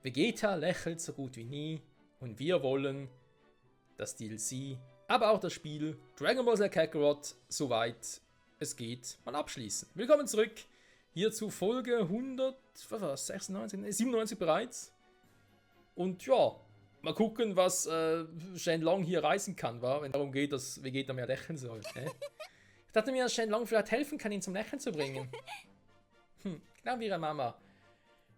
Vegeta lächelt so gut wie nie und wir wollen das DLC, aber auch das Spiel Dragon Ball Z Kakarot, soweit es geht, mal abschließen. Willkommen zurück hier zu Folge 97 bereits. Und ja, mal gucken, was Shenlong hier reißen kann, wenn es darum geht, dass Vegeta mehr lächeln soll. Ich dachte mir, dass Shenlong vielleicht helfen kann, ihn zum Lächeln zu bringen. Genau wie ihre Mama.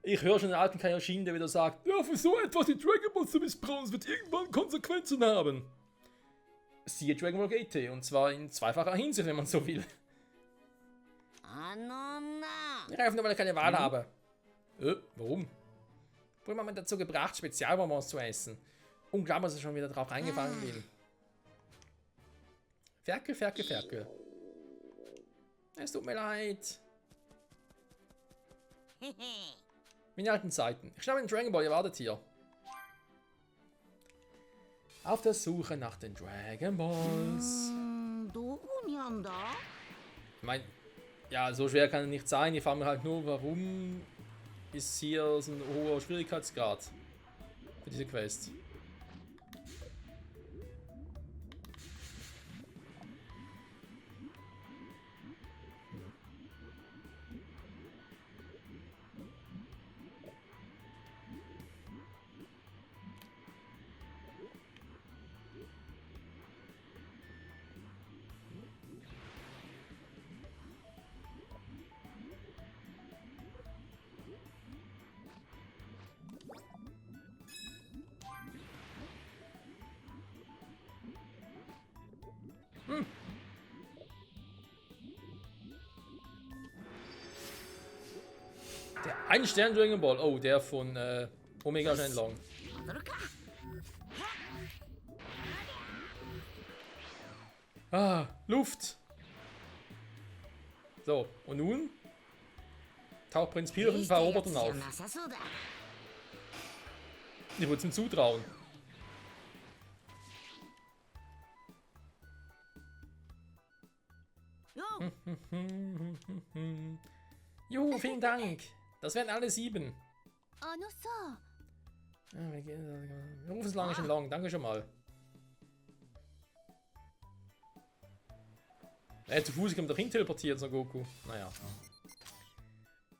Ich höre schon den alten Kaioshin, der wieder sagt, ja, für so etwas die Dragon Ball zu missbrauchen, es wird irgendwann Konsequenzen haben. Siehe Dragon Ball GT, und zwar in zweifacher Hinsicht, wenn man so will. Ich greife nur, weil ich keine Wahl habe. Warum? Warum hat man dazu gebracht, Spezialbonbons zu essen? Unglaublich, dass ich schon wieder drauf reingefangen bin. Ferkel. Es tut mir leid. Wie in alten Zeiten. Ich glaube in Dragon Ball, ihr wartet hier. Auf der Suche nach den Dragon Balls. Ich meine, ja, so schwer kann es nicht sein. Ich frage mich halt nur, warum ist hier so ein hoher Schwierigkeitsgrad für diese Quest. Der ein Stern Dragon Ball. Oh, der von Omega Shenlong. Ah, Luft. So, und nun taucht Prinz Pilaf ein paar Robotern auf. Ich würde es ihm zutrauen. Juhu, vielen Dank. Das wären alle 7. Wir rufen es lange schon lang. Danke schon mal. Zu Fuß kommt doch hin teleportiert, so Goku. Naja.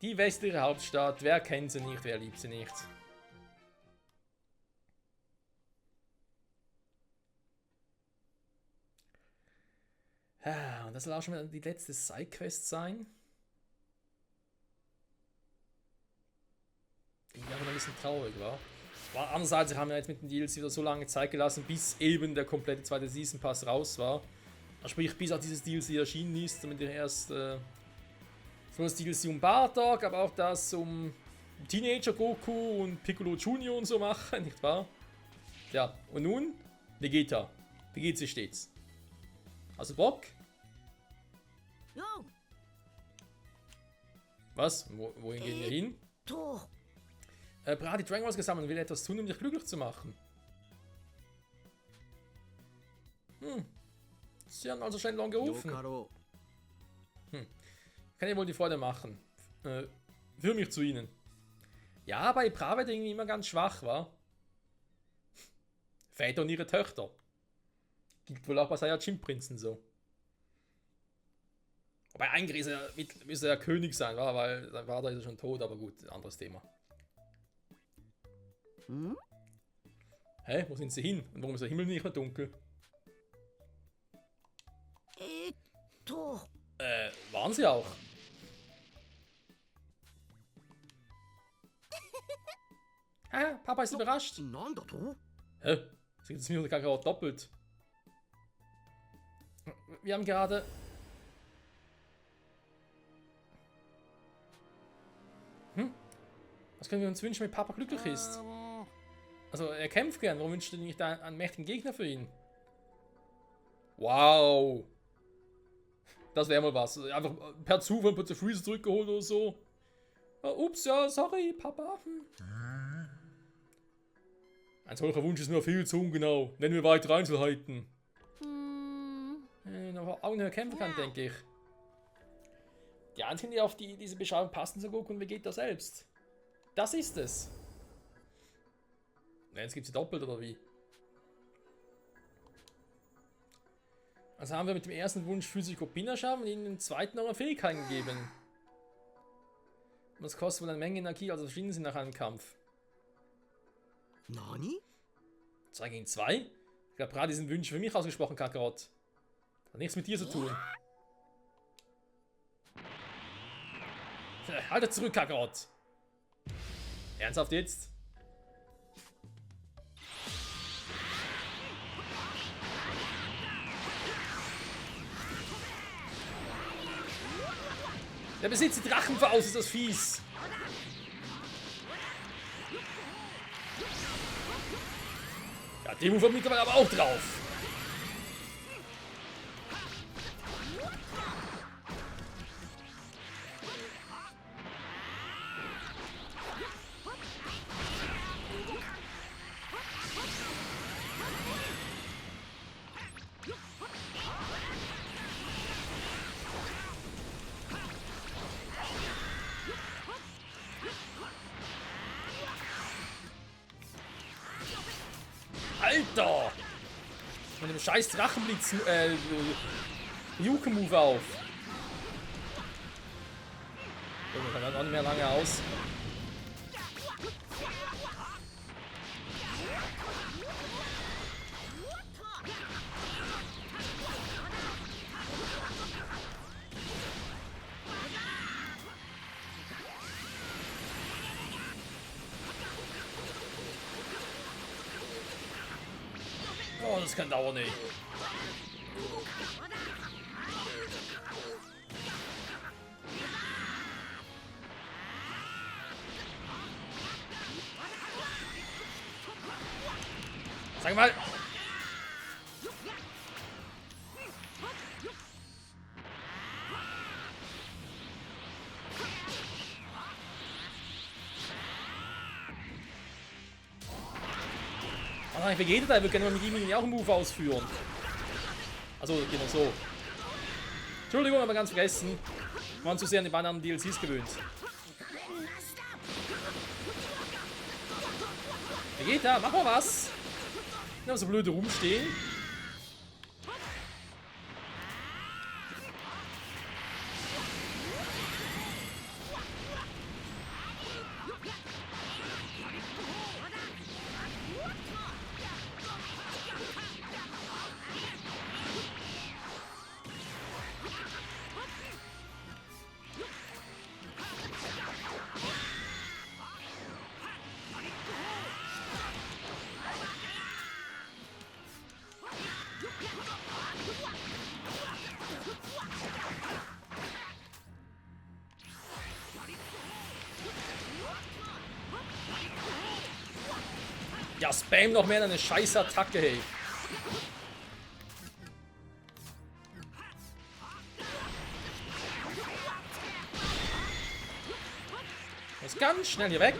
Die westliche Hauptstadt. Wer kennt sie nicht, wer liebt sie nicht? Und das soll auch schon wieder die letzte Sidequest sein. Ich bin aber ein bisschen traurig, war. Andererseits haben wir jetzt mit den DLC wieder so lange Zeit gelassen, bis eben der komplette zweite Season Pass raus war. Sprich, bis auch dieses DLC erschienen ist, damit wir erst so das DLC um Bardock, aber auch das um Teenager Goku und Piccolo Junior und so machen, nicht wahr? Ja, und nun Vegeta. Wie geht's dir stets? Also Bock? Was? Wohin gehen wir hin? Brady Dragon Balls gesammelt und will etwas tun, um dich glücklich zu machen. Sie haben also Shenlong gerufen. Kann ja wohl die Freude machen. Für mich zu ihnen. Ja, bei Bra wird irgendwie immer ganz schwach, war. Väter und ihre Töchter. Gilt wohl auch bei Saiyajin-Prinzen so. Wobei eigentlich müsste er König sein, war, weil sein Vater ist schon tot, aber gut, anderes Thema. Hä? Wo sind sie hin? Und warum ist der Himmel nicht mehr dunkel? Waren sie auch? Papa ist überrascht. Hä? Sie geht es mir gar doppelt. Wir haben gerade... Was können wir uns wünschen, wenn Papa glücklich ist? Also, er kämpft gern. Warum wünscht ihr nicht einen mächtigen Gegner für ihn? Wow. Das wäre mal was. Einfach per Zufall ein Freezer zurückgeholt oder so. Ups, ja, sorry, Papa. Ein solcher Wunsch ist nur viel zu ungenau. Nennen wir weitere Einzelheiten. Auf Augenhöhe kämpfen kann, denke ich. Die einzigen, die auf diese Beschreibung passen, so Goku und Vegeta selbst. Das ist es. Jetzt gibt sie doppelt oder wie? Also haben wir mit dem ersten Wunsch physische Kopina schaffen und ihnen den zweiten noch eine Fähigkeit gegeben. Und das kostet wohl eine Menge Energie, also verschieden sie nach einem Kampf. Nani? 2 gegen 2? Ich glaube, gerade diesen Wunsch für mich ausgesprochen, Kakarot. Hat nichts mit dir zu tun. Haltet zurück, Kakarot! Ernsthaft jetzt? Der besitzt die Drachenfaust, ist das fies! Ja, den Move hat mittlerweile aber auch drauf. Alter! Mit dem scheiß Drachenblitz Juke-Move auf. Junge, kann auch nicht mehr lange aus. Oh, das kann dauern, ey. Sag mal. Oh nein, Vegeta, ich würde gerne mal mit ihm auch einen Move ausführen. Also, genau so. Entschuldigung, aber ganz vergessen. Wir waren zu sehr an die anderen DLCs gewöhnt. Vegeta, mach mal was! Ja, so blöde rumstehen. Ja, spam noch mehr in eine scheiß Attacke, hey. Muss ganz schnell hier weg.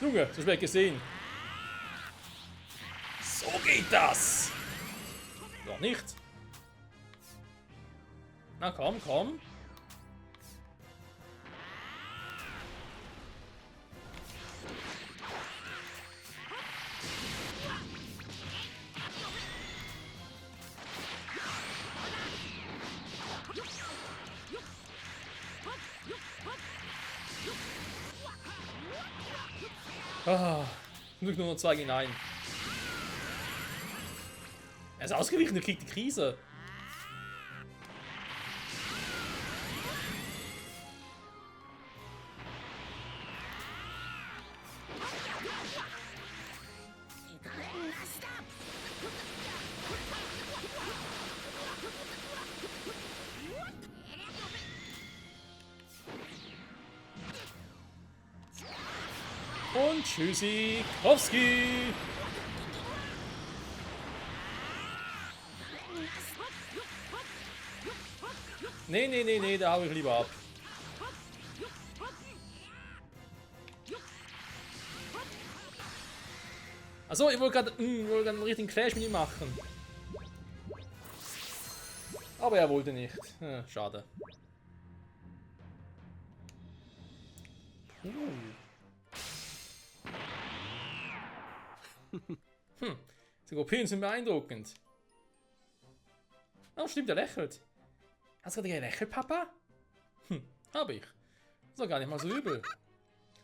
Junge, so spät gesehen. So geht das. Doch nicht. Na komm, komm. Ah, nur noch 2 gegen 1. Er ist ausgewichen, er kriegt die Krise. Und Tschüssikowski. Nee, da hau ich lieber ab. Achso, ich wollte gerade einen richtigen Clash mit ihm machen. Aber er wollte nicht. Schade. Die Kopien sind beeindruckend. Oh, stimmt, er lächelt. Hast du gerade gelächelt, Papa? Hab ich. Das war gar nicht mal so übel.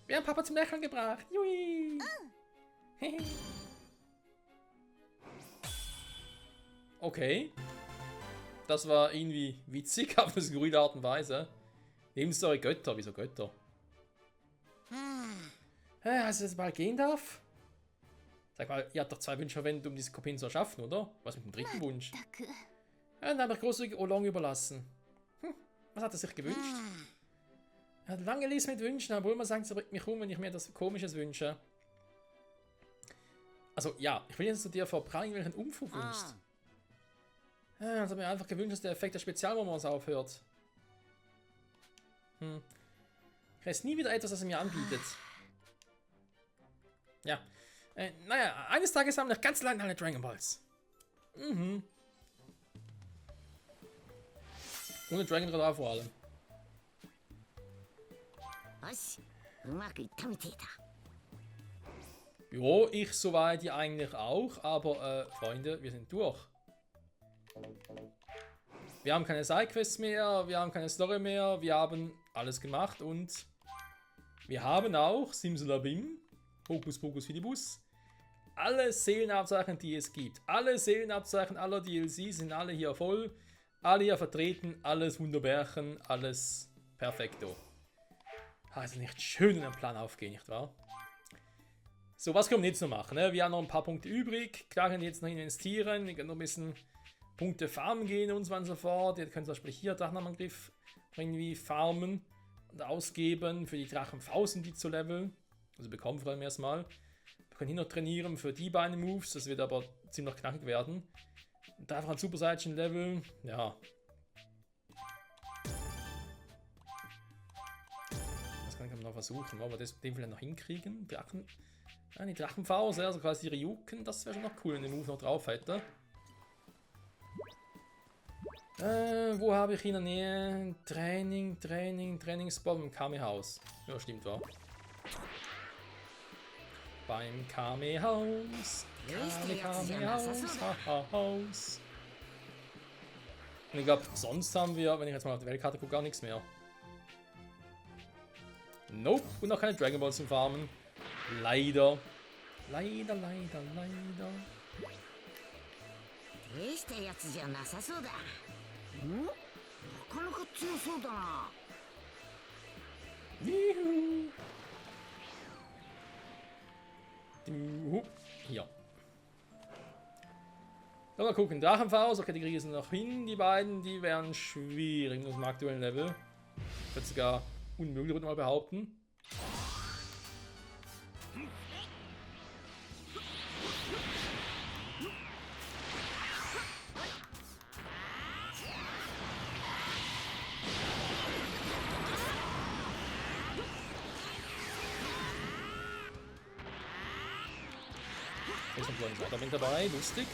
Wir haben Papa zum Lächeln gebracht. Jui. Okay. Das war irgendwie witzig, auf eine skurrile Art und Weise. Nebenstory Götter. Wieso Götter? Als ich jetzt mal gehen darf? Sag mal, ihr habt doch 2 Wünsche verwendet, um diese Kopien zu erschaffen, oder? Was mit dem 3. Wunsch? Dann habe ich großzügig Olong überlassen. Was hat er sich gewünscht? Er hat lange Liste mit Wünschen, obwohl man sagt, es bringt mich um, wenn ich mir etwas Komisches wünsche. Also ja, ich will jetzt zu dir verbreiten, welchen Umfug wünschst. Also mir einfach gewünscht, dass der Effekt der Spezialmoments aufhört. Ich weiß nie wieder etwas, das er mir anbietet. Ja. Naja, eines Tages haben wir noch ganz lange alle Dragon Balls. Ohne Dragon Radar vor allem. Jo, ich soweit ja eigentlich auch, aber Freunde, wir sind durch. Wir haben keine Sidequests mehr, wir haben keine Story mehr, wir haben alles gemacht und wir haben auch Simsalabim, Hokus Pokus Fidibus, alle Seelenabzeichen, die es gibt. Alle Seelenabzeichen aller DLCs sind alle hier voll, alle hier vertreten, alles Wunderbärchen, alles perfekto. Also nicht schön in den Plan aufgehen, nicht wahr? So, was können wir jetzt noch machen? Ne? Wir haben noch ein paar Punkte übrig, klar können wir jetzt noch investieren, wir können noch ein bisschen Punkte farmen gehen und so weiter und so fort. Ihr könnt zum Beispiel hier Drachenangriff irgendwie farmen und ausgeben für die Drachenfausten, die zu leveln. Also bekommen vor allem erstmal. Wir können hier noch trainieren für die beiden Moves, das wird aber ziemlich knackig werden. Und einfach ein Super Saiyan Level, ja. Das kann ich noch versuchen, wollen wir das den vielleicht noch hinkriegen? Drachen. Ja, die Drachenfaust, also quasi die Ryuken, das wäre schon noch cool, wenn der Move noch drauf hätte. Wo habe ich in der Nähe? Trainingspot im Kame-Haus. Ja, stimmt, wahr. Beim Kame-Haus. Haus. Und ich glaube, sonst haben wir, wenn ich jetzt mal auf die Weltkarte gucke, gar nichts mehr. Nope. Und noch keine Dragon Balls zum Farmen. Leider. Leider. なかなか強そうだな。Ja. So, mal gucken. Drachenfaust, okay, die kriegen es noch hin. Die beiden, die wären schwierig mit dem aktuellen Level. Ich würde sogar unmöglich, würde ich mal behaupten. Ist ein kleines Weiterwind dabei, lustig.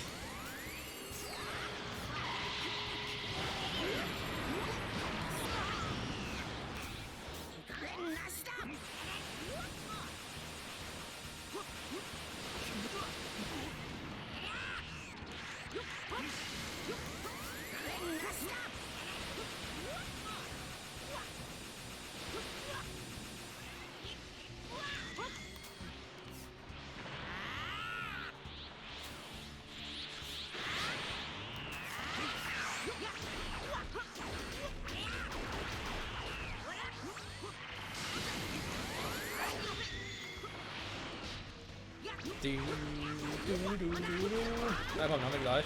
Ja, komm, haben wir gleich.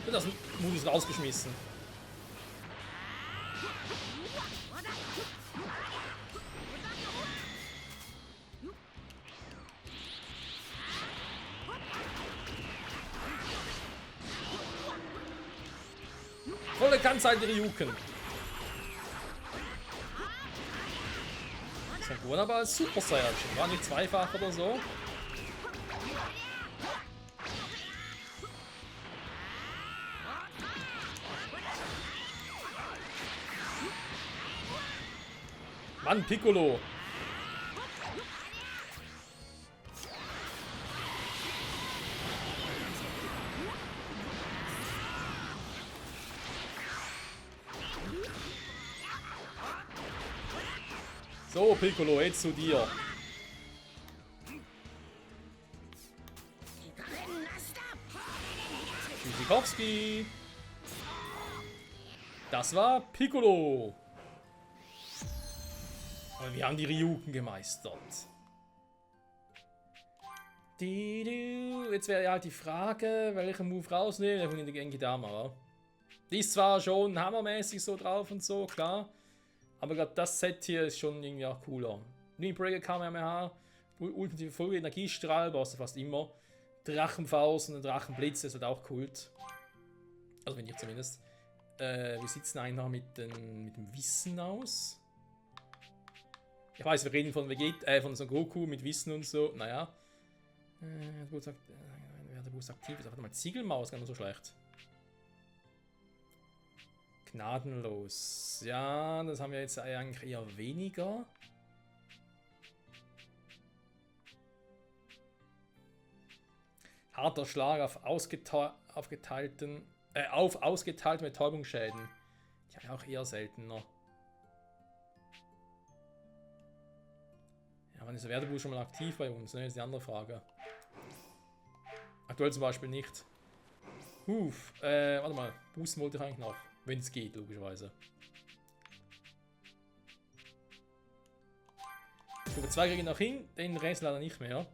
Wird das Modus rausgeschmissen. Volle Kannseite Ryuken. Sangoku aber als Super Saiyajin. War nicht zweifach oder so. Mann, Piccolo. So, Piccolo, jetzt zu dir. Tschüssikowski. Das war Piccolo. Und wir haben die Ryuken gemeistert. Jetzt wäre ja halt die Frage, welchen Move rausnehmen. Der von der Genki-Dama, wa? Die ist zwar schon hammermäßig so drauf und so, klar. Aber gerade das Set hier ist schon irgendwie auch cooler. Breaker Kamehameha, ultimative Folge, Energiestrahl, brauchst du fast immer. Drachenfaust und Drachenblitz, das wird auch Kult. Also wenn ich zumindest. Wir sitzen eigentlich noch mit dem Wissen aus. Ich weiß, wir reden von von Son Goku mit Wissen und so. Naja. Wer der Boost aktiv ist. Warte mal, Ziegelmaus, gar nicht so schlecht. Gnadenlos. Ja, das haben wir jetzt eigentlich eher weniger. Harter Schlag auf ausgeteilten Betäubungsschäden. Die haben wir auch eher seltener. Ja, wann ist der Werdeboost schon mal aktiv bei uns? Ne? Das ist die andere Frage. Aktuell zum Beispiel nicht. Warte mal. Boosten wollte ich eigentlich noch. Wenn es geht, logischerweise. Stufe 2 kriege ich noch hin, den Rest leider nicht mehr.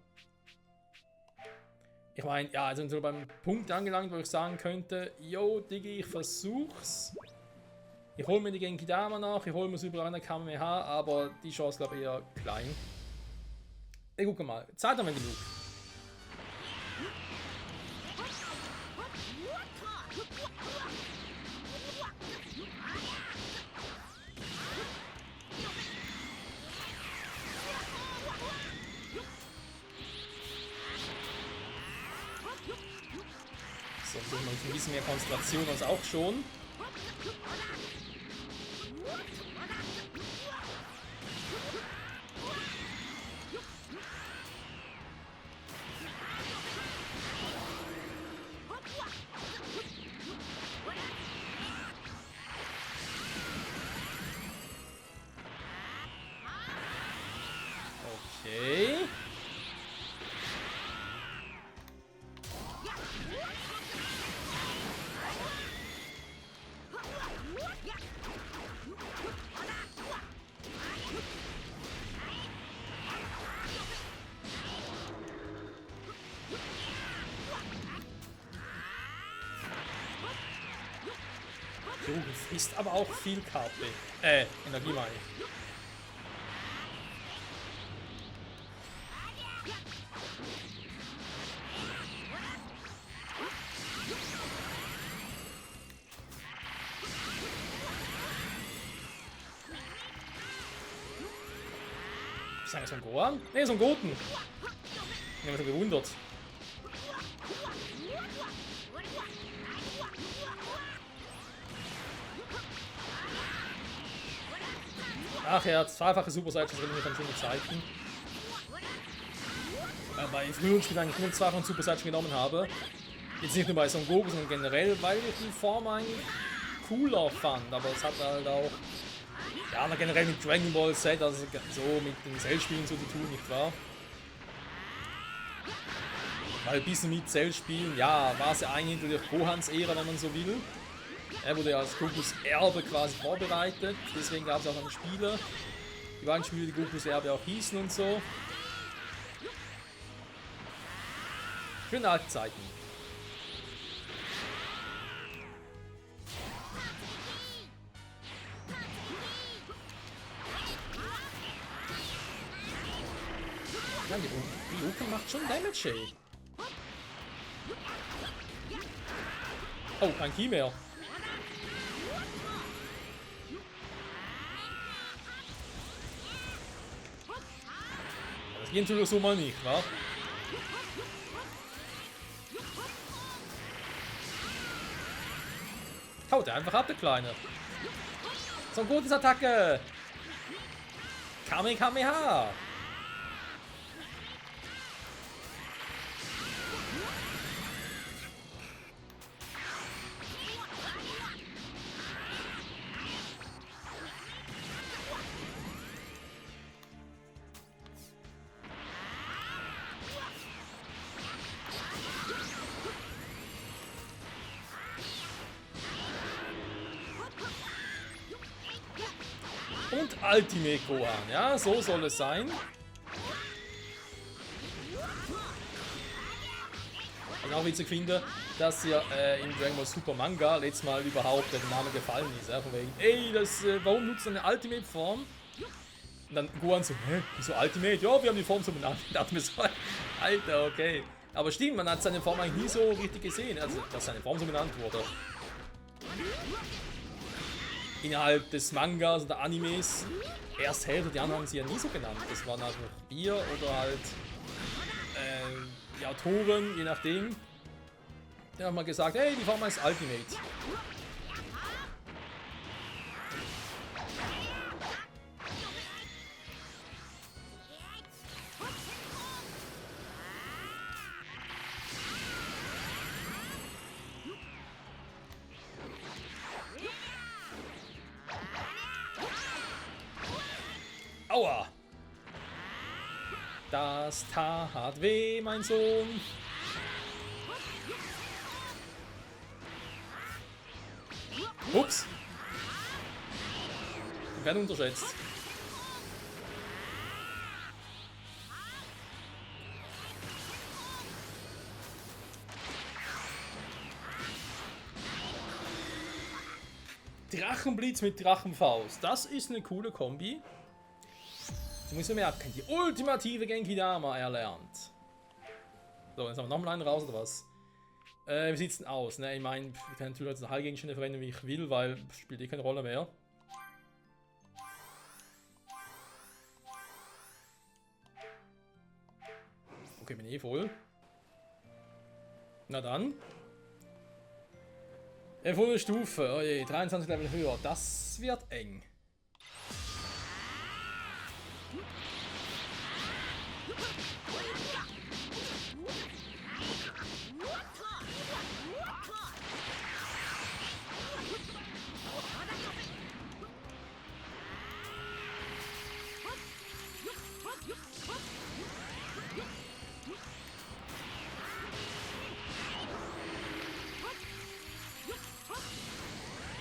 Ich meine, ja, also so beim Punkt angelangt, wo ich sagen könnte, yo, Diggi, ich versuch's. Ich hole mir die Genki-Dama nach, ich hole mir Super an der Kamehameha, aber die Chance, glaube ich, eher klein. Guck mal, Zeit haben wir genug. So, ein bisschen mehr Konzentration als auch schon. Okay. Du frisst aber auch viel KP. Energie meine ich. Ist das so ein Gohan? Ne, so ein Goten. Ich habe mich schon gewundert. Ach ja, zweifache Super Saiyajin drin von schönen Zeiten. Bei früheren Spielen eigentlich nur zweifachen Super Saiyajin genommen habe. Jetzt nicht nur bei Son Goku, sondern generell, weil ich die Form eigentlich cooler fand. Aber es hat halt auch, ja, generell mit Dragon Ball Z, also so mit den Cell-Spielen so zu tun, nicht wahr? Weil ein bisschen mit Cell-Spielen, ja, war es ja eigentlich durch Gohans Ära, wenn man so will. Er wurde ja als Gokus Erbe quasi vorbereitet, deswegen gab es auch noch Spiele. Die beiden Spiele, die Gokus Erbe auch hießen und so. Schöne alte Zeiten. Ja, die Luke macht schon Damage, ey. Oh, ein Key mehr. Das geht natürlich so mal nicht, wa? Haut er einfach ab, der Kleine. So ein gutes Attacke. Kamehameha. Und Ultimate Gohan, ja, so soll es sein. Und auch witzig finde, dass ja in Dragon Ball Super Manga letztes Mal überhaupt der Name gefallen ist. Ja, von wegen, ey, warum nutzt du eine Ultimate Form? Und dann Gohan so, hä, wieso Ultimate? Ja, wir haben die Form so benannt. Ich dachte mir so, Alter, okay. Aber stimmt, man hat seine Form eigentlich nie so richtig gesehen, also dass seine Form so benannt wurde. Innerhalb des Mangas oder Animes. Erst Hälfte, die anderen haben sie ja nie so genannt. Das waren einfach wir oder halt die Autoren, je nachdem. Die haben mal gesagt, hey, die Form heißt Ultimate. Aua! Das tat weh, mein Sohn. Ups. Wir werden unterschätzt. Drachenblitz mit Drachenfaust. Das ist eine coole Kombi. Sie muss merken, die ultimative Genki-Dama erlernt. So, jetzt haben wir nochmal einen raus, oder was? Wie sieht's denn aus? Ne, ich meine, ich kann natürlich jetzt Heilgegenstände verwenden, wie ich will, weil spielt eh keine Rolle mehr. Okay, bin eh voll. Na dann. Volle Stufe, oh je, 23 Level höher, das wird eng.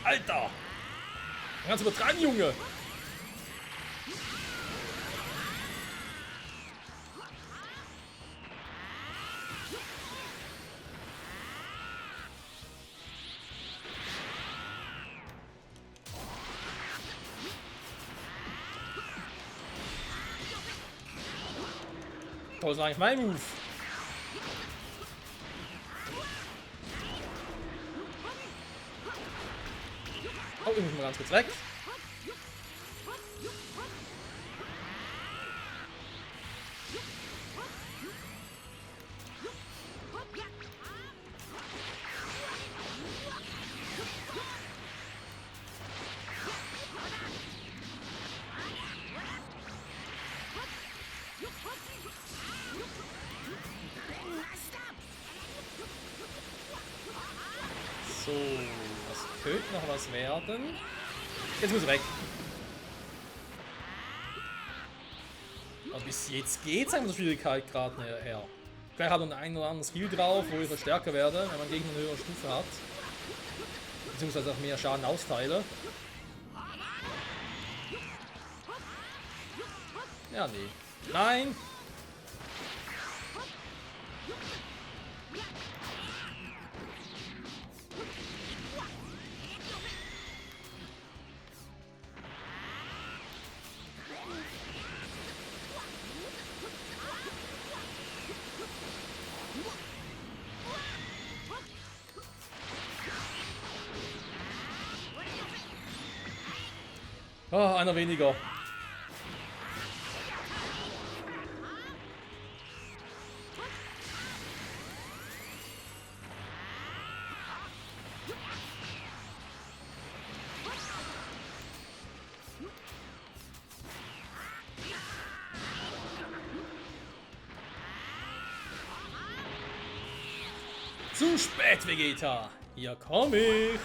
Alter! Ganz übertreiben, Junge! Das ist eigentlich mein Move. Oh, ich muss mal ganz kurz weg. So, das könnte noch was werden. Jetzt muss er weg. Aber bis jetzt geht's einfach der Schwierigkeitsgrad her. Vielleicht hat er einen oder anderen Skill drauf, wo ich stärker werde, wenn man Gegner eine höhere Stufe hat. Beziehungsweise auch mehr Schaden austeile. Ja, nee. Nein! Oh, einer weniger. Zu spät, Vegeta. Hier komm ich.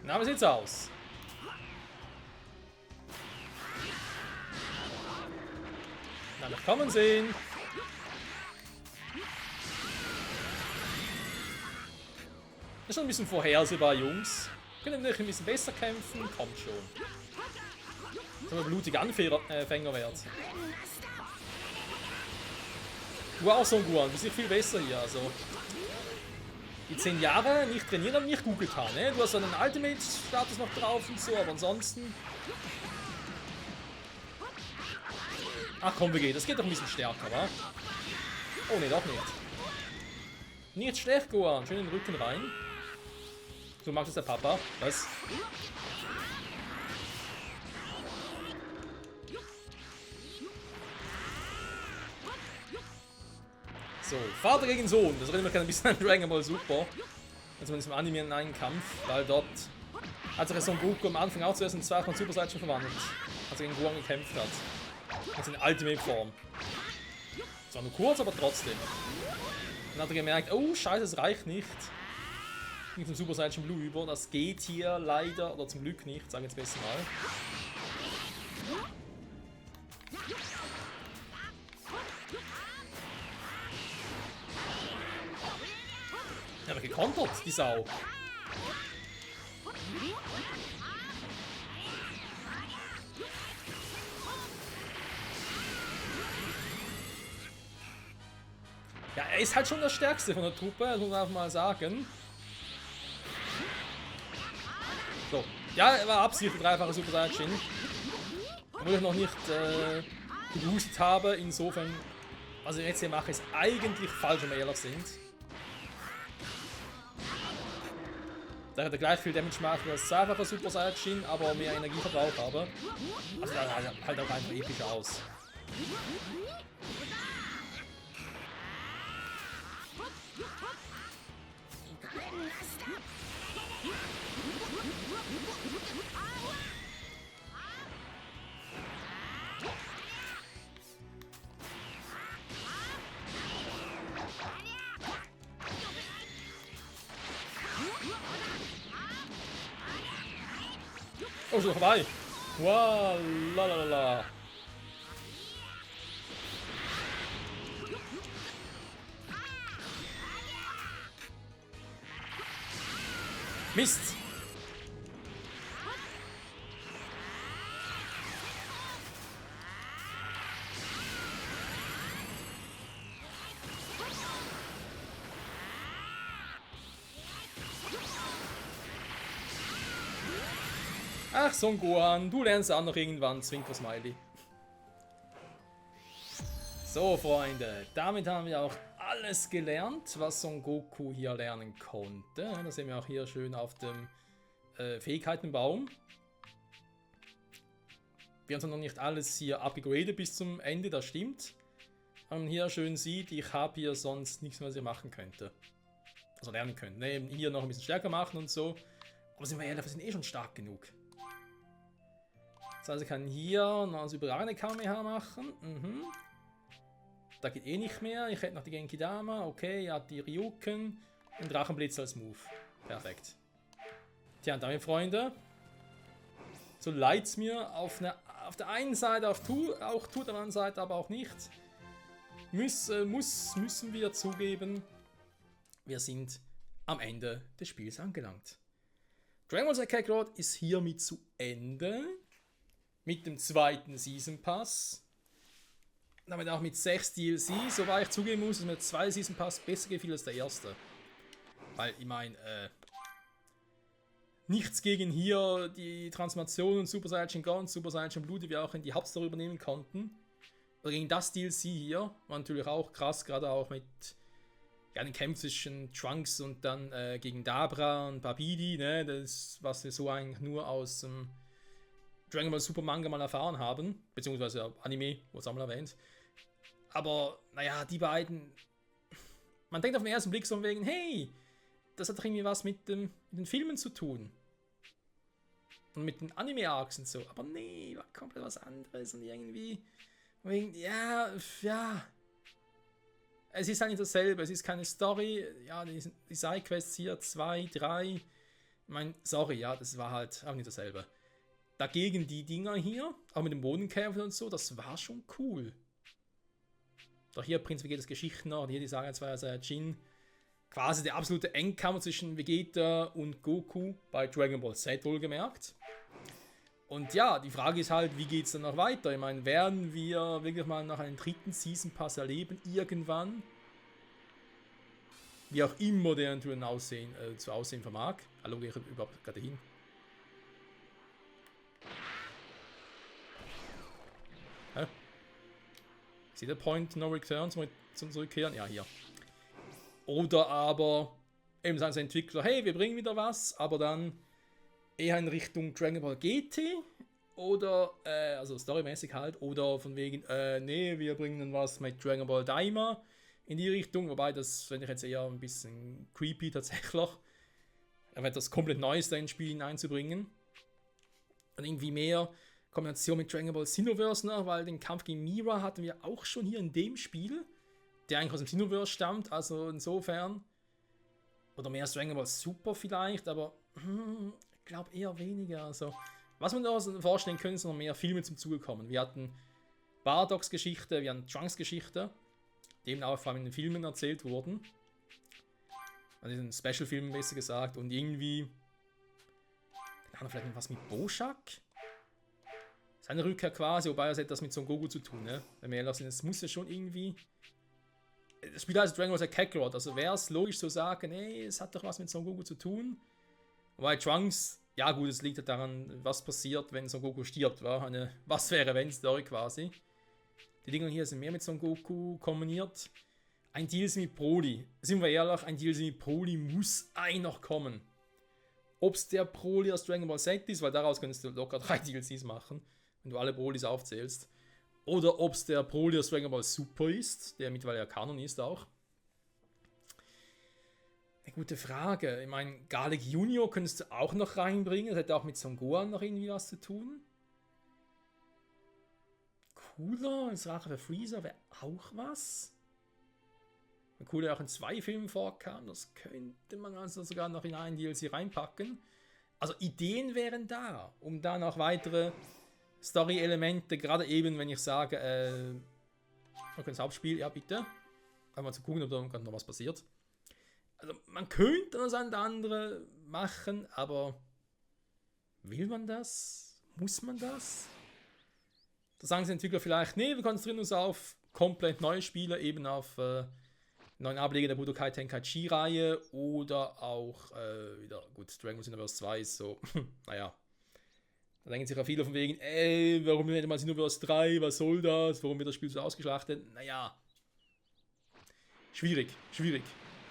Na, wie sieht's aus? Na, wir kommen sehen. Das ist schon ein bisschen vorhersehbar, Jungs. Können wir ein bisschen besser kämpfen? Kommt schon. Das ist aber blutiger Anfänger wert. Du auch so, Guan. Du bist viel besser hier, also. Die 10 Jahre nicht trainieren haben nicht gut getan, ne? Du hast einen Ultimate-Status noch drauf und so, aber ansonsten... Ach komm, WG, das geht doch ein bisschen stärker, wa? Oh ne, doch nicht. Nicht schlecht, Gohan. Schön in den Rücken rein. So macht es der Papa. Was? So, Vater gegen Sohn. Das erinnert mich ein bisschen an Dragon Ball Super. Also zumindest im Anime in einen Kampf, weil dort hat sich Son Goku am Anfang auch zuerst in 2 von Super Saiyan verwandelt, als er gegen Gohan gekämpft hat. Also in Ultimate-Form. Zwar nur kurz, aber trotzdem. Dann hat er gemerkt, oh scheiße, es reicht nicht. Ging zum Super Saiyan Blue über. Das geht hier leider, oder zum Glück nicht, sagen wir jetzt besser mal. Ja, aber gekontert, die Sau. Ja, er ist halt schon der Stärkste von der Truppe, das muss man einfach mal sagen. So. Ja, er war Absicht, der dreifache Super Saiyan. Obwohl ich noch nicht geboostet habe, insofern, was ich jetzt hier mache, ist eigentlich falsch, wenn wir ehrlich sind. Da hat er gleich viel Damage gemacht wie das zweifache Super Saiyan, aber mehr Energieverbrauch habe. Also das sah halt auch einfach episch aus. Oh, ist noch vorbei. Wow, lalalala. Mist. Ach, Son Gohan, du lernst auch noch irgendwann, Zwinker-Smiley. So, Freunde, damit haben wir auch alles gelernt, was Son Goku hier lernen konnte. Das sehen wir auch hier schön auf dem Fähigkeitenbaum. Wir haben zwar noch nicht alles hier upgradet bis zum Ende, das stimmt. Aber man hier schön sieht, ich habe hier sonst nichts mehr, was ich machen könnte. Also lernen können. Ne, hier noch ein bisschen stärker machen und so. Aber sind wir ehrlich, wir sind eh schon stark genug. Das heißt, ich kann hier noch eine überragende Kamehameha machen. Da geht eh nicht mehr. Ich hätte noch die Genki Dama. Okay, ja, die Ryuken. Und Drachenblitz als Move. Perfekt. Tja, und damit, Freunde. So leid es mir auf der einen Seite auch tut, auf der anderen Seite aber auch nicht. Müssen wir zugeben, wir sind am Ende des Spiels angelangt. Dragon Ball Z Kakarot ist hiermit zu Ende. Mit dem zweiten Season Pass. damit auch mit 6 DLC, so war ich zugeben muss, dass mir der zweite Season Pass besser gefiel als der erste. Weil, ich meine, nichts gegen hier die Transformationen Super Saiyan God und Super Saiyan Blue, die wir auch in die Hauptstory übernehmen konnten. Oder gegen das DLC hier, war natürlich auch krass, gerade auch mit den Kämpfen zwischen Trunks und dann gegen Dabra und Babidi, ne, das, was wir so eigentlich nur aus dem Dragon Ball Super Manga mal erfahren haben, beziehungsweise Anime, wurde es auch mal erwähnt. Aber, naja, die beiden, man denkt auf den ersten Blick so von wegen, hey, das hat doch irgendwie was mit den Filmen zu tun. Und mit den Anime-Arcs und so. Aber nee, war komplett was anderes und irgendwie, wegen, ja, es ist halt nicht dasselbe, es ist keine Story, ja, die Sidequests hier, 2, 3, ich meine, sorry, ja, das war halt auch nicht dasselbe. Dagegen die Dinger hier, auch mit dem Bodenkämpfen und so, das war schon cool. Doch hier Prinz Vegetas Geschichten noch, hier die Saga 2 Saiyajin, quasi der absolute Endkampf zwischen Vegeta und Goku bei Dragon Ball Z wohlgemerkt. Und ja, die Frage ist halt, wie geht es dann noch weiter? Ich meine, werden wir wirklich mal noch einen dritten Season Pass erleben, irgendwann? Wie auch immer der natürlich zu aussehen vermag. Hallo, gehe ich überhaupt gerade hin? Hä? Ist der Point No Return zum Zurückkehren? Ja, hier. Oder aber eben sagen sie Entwickler, hey, wir bringen wieder was, aber dann eher in Richtung Dragon Ball GT oder, also storymäßig halt, oder von wegen, nee, wir bringen dann was mit Dragon Ball Daima in die Richtung, wobei das finde ich jetzt eher ein bisschen creepy tatsächlich, etwas komplett Neues da ins Spiel hineinzubringen. Und irgendwie mehr Kombination mit Dragon Ball Xenoverse noch, weil den Kampf gegen Mira hatten wir auch schon hier in dem Spiel, der eigentlich aus dem Xenoverse stammt, also insofern, oder mehr als Dragon Ball Super vielleicht, aber ich glaube eher weniger. Also, was man uns vorstellen können, sind noch mehr Filme zum Zuge kommen. Wir hatten Bardoks Geschichte, wir hatten Trunks Geschichte, die eben auch vor allem in den Filmen erzählt wurden. Also in den Special-Filmen besser gesagt. Und irgendwie, keine Ahnung, vielleicht noch was mit Boshak? Seine Rückkehr quasi, wobei es etwas mit Son Goku zu tun, ne? Wenn wir ehrlich sind, es muss ja schon irgendwie. Das Spiel heißt Dragon Ball Z Kakarot, also wäre es logisch zu sagen, ey, es hat doch was mit Son Goku zu tun. Wobei Trunks, ja gut, es liegt ja daran, was passiert, wenn Son Goku stirbt, war eine Was-wäre-wenn-Story quasi. Die Dinger hier sind mehr mit Son Goku kombiniert. Ein DLC mit Broly, sind wir ehrlich, ein DLC mit Broly muss noch kommen. Ob es der Broly aus Dragon Ball Z ist, weil daraus könntest du locker 3 DLCs machen, wenn du alle Brolys aufzählst. Oder ob es der Broly aus Dragon Ball Super ist, der mittlerweile ja Kanon ist auch. Eine gute Frage. Ich meine, Garlic Junior könntest du auch noch reinbringen. Das hätte auch mit Son Gohan noch irgendwie was zu tun. Cooler als Rache für Freezer wäre auch was. Wenn Cooler auch in 2 Filmen vorkam, das könnte man also sogar noch in einen DLC reinpacken. Also Ideen wären da, um dann auch weitere Story-Elemente, gerade eben, wenn ich sage, okay, das Hauptspiel, ja bitte. Einmal zu gucken, ob da noch was passiert. Also man könnte das eine oder andere machen, aber will man das? Muss man das? Da sagen die Entwickler vielleicht, nee, wir konzentrieren uns auf komplett neue Spiele, eben auf neuen Ableger der Budokai Tenkaichi-Reihe oder auch wieder, gut, Dragon Ball Xenoverse 2 ist so, naja. Da denken sich ja viele von wegen, warum nicht mal Xenoverse 3, was soll das, warum wird das Spiel so ausgeschlachtet? Naja, schwierig.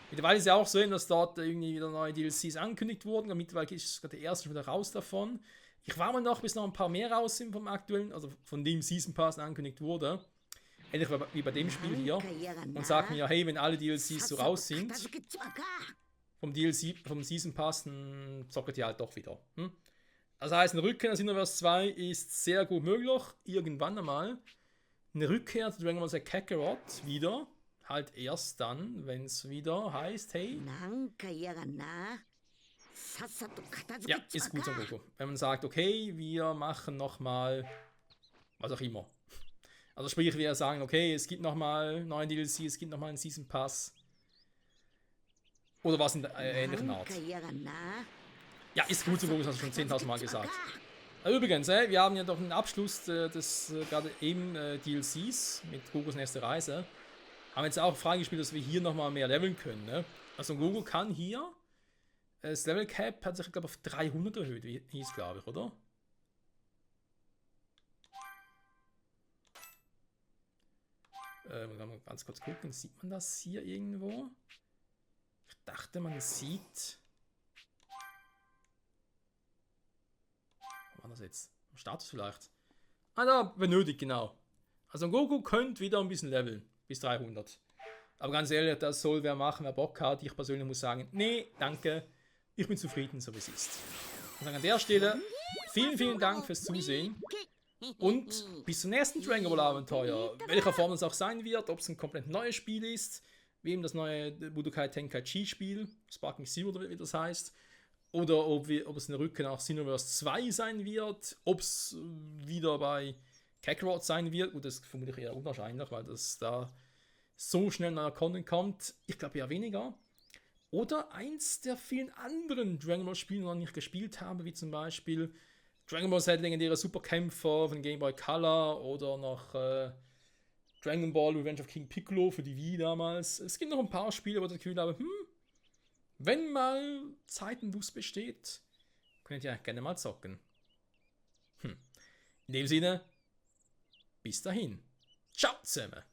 Mittlerweile ist ja auch so, dass dort irgendwie wieder neue DLCs angekündigt wurden, und mittlerweile ist der erste schon wieder raus davon. Ich war mal noch, bis noch ein paar mehr raus sind vom aktuellen, also von dem Season Pass angekündigt wurde. Ähnlich wie bei dem Spiel hier. Und sagt mir, hey, wenn alle DLCs so raus sind, vom Season Pass, dann zockert ihr halt doch wieder. Das heißt, eine Rückkehr zu Xenoverse 2 ist sehr gut möglich, irgendwann einmal. Eine Rückkehr zu Dragon Ball Z Kakarot wieder, halt erst dann, wenn es wieder heißt, hey. Ja, ist gut, Son Goku. Wenn man sagt, okay, wir machen nochmal, was auch immer. Also sprich, wir sagen, okay, es gibt nochmal neuen DLC, es gibt nochmal einen Season Pass. Oder was in der ähnlichen Art. Ja, ist gut, Son Goku, das hast du schon 10.000 Mal gesagt. Übrigens, wir haben ja doch einen Abschluss des gerade eben DLCs mit Gogos nächste Reise. Haben jetzt auch freigespielt, dass wir hier nochmal mehr leveln können. Ne? Also Gogo kann hier, das Level Cap hat sich, glaube ich, auf 300 erhöht, wie hieß, glaube ich, oder? Ganz kurz gucken, sieht man das hier irgendwo? Ich dachte, man sieht... Wo war das jetzt? Im Status vielleicht? Ah, da, benötigt, genau. Also Goku könnte wieder ein bisschen leveln, bis 300. Aber ganz ehrlich, das soll wer machen, wer Bock hat. Ich persönlich muss sagen, nee, danke. Ich bin zufrieden, so wie es ist. Und an der Stelle, vielen Dank fürs Zusehen. Und bis zum nächsten Dragon Ball Abenteuer. Welcher Form es auch sein wird, ob es ein komplett neues Spiel ist, wie eben das neue Budokai Tenkaichi Spiel, Sparking Zero oder wie das heißt, oder ob es eine Rückkehr nach Xenoverse 2 sein wird, ob es wieder bei Kakarot sein wird. Gut, das vermute ich eher unwahrscheinlich, weil das da so schnell neuer Content kommt. Ich glaube eher weniger. Oder eins der vielen anderen Dragon Ball Spiele, die ich noch nicht gespielt habe, wie zum Beispiel Dragon Ball Z legendäre Superkämpfer von Game Boy Color oder noch Dragon Ball Revenge of King Piccolo für die Wii damals. Es gibt noch ein paar Spiele, wo ich das Gefühl habe, wenn mal Zeit und Lust besteht, könnt ihr gerne mal zocken. In dem Sinne, bis dahin. Ciao zusammen.